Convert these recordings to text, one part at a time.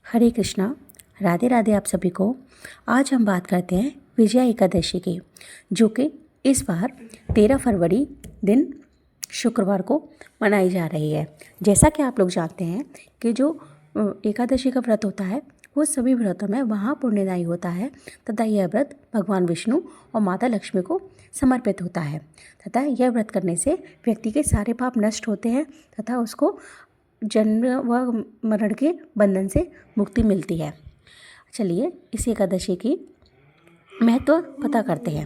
हरे कृष्णा। राधे राधे आप सभी को। आज हम बात करते हैं विजया एकादशी की, जो कि इस बार 13 फरवरी दिन शुक्रवार को मनाई जा रही है। जैसा कि आप लोग जानते हैं कि जो एकादशी का व्रत होता है वो सभी व्रतों में महापुण्यदायी होता है तथा यह व्रत भगवान विष्णु और माता लक्ष्मी को समर्पित होता है तथा यह व्रत करने से व्यक्ति के सारे पाप नष्ट होते हैं तथा उसको जन्म व मरण के बंधन से मुक्ति मिलती है। चलिए इस एकादशी की महत्व पता करते हैं।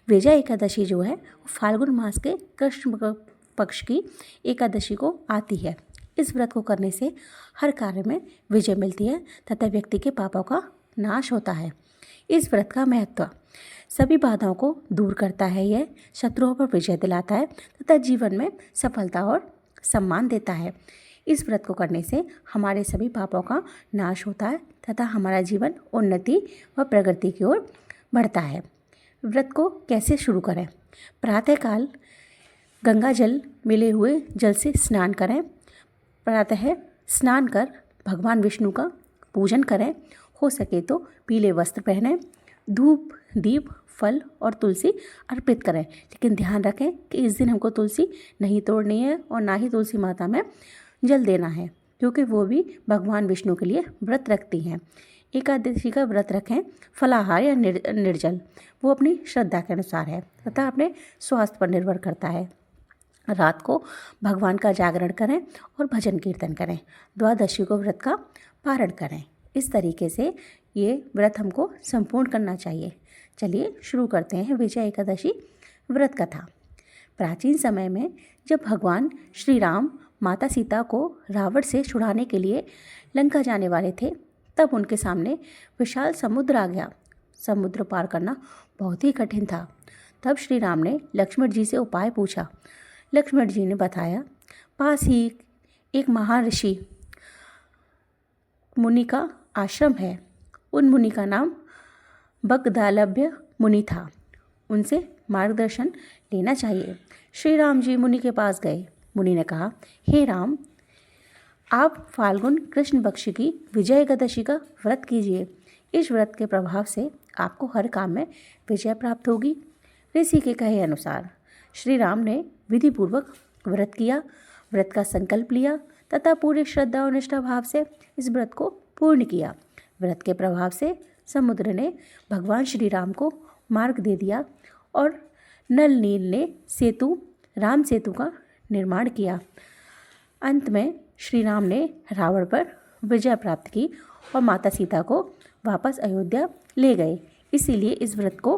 विजया एकादशी जो है वो फाल्गुन मास के कृष्ण पक्ष की एकादशी को आती है। इस व्रत को करने से हर कार्य में विजय मिलती है तथा व्यक्ति के पापों का नाश होता है। इस व्रत का महत्व सभी बाधाओं को दूर करता है। यह शत्रुओं पर विजय दिलाता है तथा जीवन में सफलता और सम्मान देता है। इस व्रत को करने से हमारे सभी पापों का नाश होता है तथा हमारा जीवन उन्नति व प्रगति की ओर बढ़ता है। व्रत को कैसे शुरू करें? प्रातःकाल गंगा जल मिले हुए जल से स्नान करें। प्रातः स्नान कर भगवान विष्णु का पूजन करें। हो सके तो पीले वस्त्र पहनें। धूप, दीप, फल और तुलसी अर्पित करें। लेकिन ध्यान रखें कि इस दिन हमको तुलसी नहीं तोड़नी है और ना ही तुलसी माता में जल देना है, क्योंकि वो भी भगवान विष्णु के लिए व्रत रखती हैं। एकादशी का व्रत रखें फलाहार या निर्जल, वो अपनी श्रद्धा के अनुसार है तथा अपने स्वास्थ्य पर निर्भर करता है। रात को भगवान का जागरण करें और भजन कीर्तन करें। द्वादशी को व्रत का पारण करें। इस तरीके से ये व्रत हमको संपूर्ण करना चाहिए। चलिए शुरू करते हैं विजया एकादशी व्रत कथा। प्राचीन समय में जब भगवान श्री राम माता सीता को रावण से छुड़ाने के लिए लंका जाने वाले थे, तब उनके सामने विशाल समुद्र आ गया। समुद्र पार करना बहुत ही कठिन था। तब श्री राम ने लक्ष्मण जी से उपाय पूछा। लक्ष्मण जी ने बताया, पास ही एक महान ऋषि मुनि का आश्रम है। उन मुनि का नाम बगदालभ्य मुनि था। उनसे मार्गदर्शन लेना चाहिए। श्री राम जी मुनि के पास गए। मुनि ने कहा, हे राम, आप फाल्गुन कृष्ण पक्ष की विजय एकादशी का व्रत कीजिए। इस व्रत के प्रभाव से आपको हर काम में विजय प्राप्त होगी। ऋषि के कहे अनुसार श्री राम ने विधिपूर्वक व्रत किया, व्रत का संकल्प लिया तथा पूरी श्रद्धा और निष्ठा भाव से इस व्रत को पूर्ण किया। व्रत के प्रभाव से समुद्र ने भगवान श्री राम को मार्ग दे दिया और नल नील ने राम सेतु का निर्माण किया। अंत में श्री राम ने रावण पर विजय प्राप्त की और माता सीता को वापस अयोध्या ले गए। इसीलिए इस व्रत को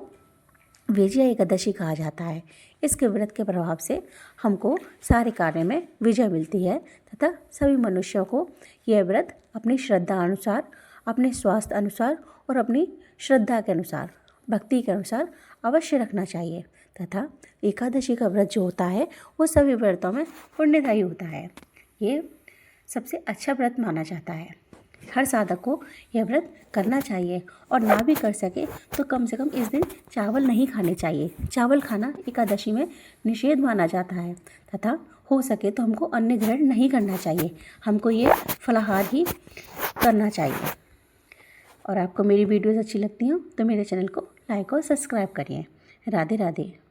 विजया एकादशी कहा जाता है। इसके व्रत के प्रभाव से हमको सारे कार्य में विजय मिलती है तथा सभी मनुष्यों को यह व्रत अपनी श्रद्धा अनुसार, अपने स्वास्थ्य अनुसार और अपनी श्रद्धा के अनुसार, भक्ति के अनुसार अवश्य रखना चाहिए। तथा एकादशी का व्रत जो होता है वो सभी व्रतों में पुण्यदायी होता है। ये सबसे अच्छा व्रत माना जाता है। हर साधक को यह व्रत करना चाहिए और ना भी कर सके तो कम से कम इस दिन चावल नहीं खाने चाहिए। चावल खाना एकादशी में निषेध माना जाता है तथा हो सके तो हमको अन्न ग्रहण नहीं करना चाहिए। हमको ये फलाहार ही करना चाहिए। और आपको मेरी वीडियोस अच्छी लगती हो तो मेरे चैनल को लाइक और सब्सक्राइब करिए। राधे राधे।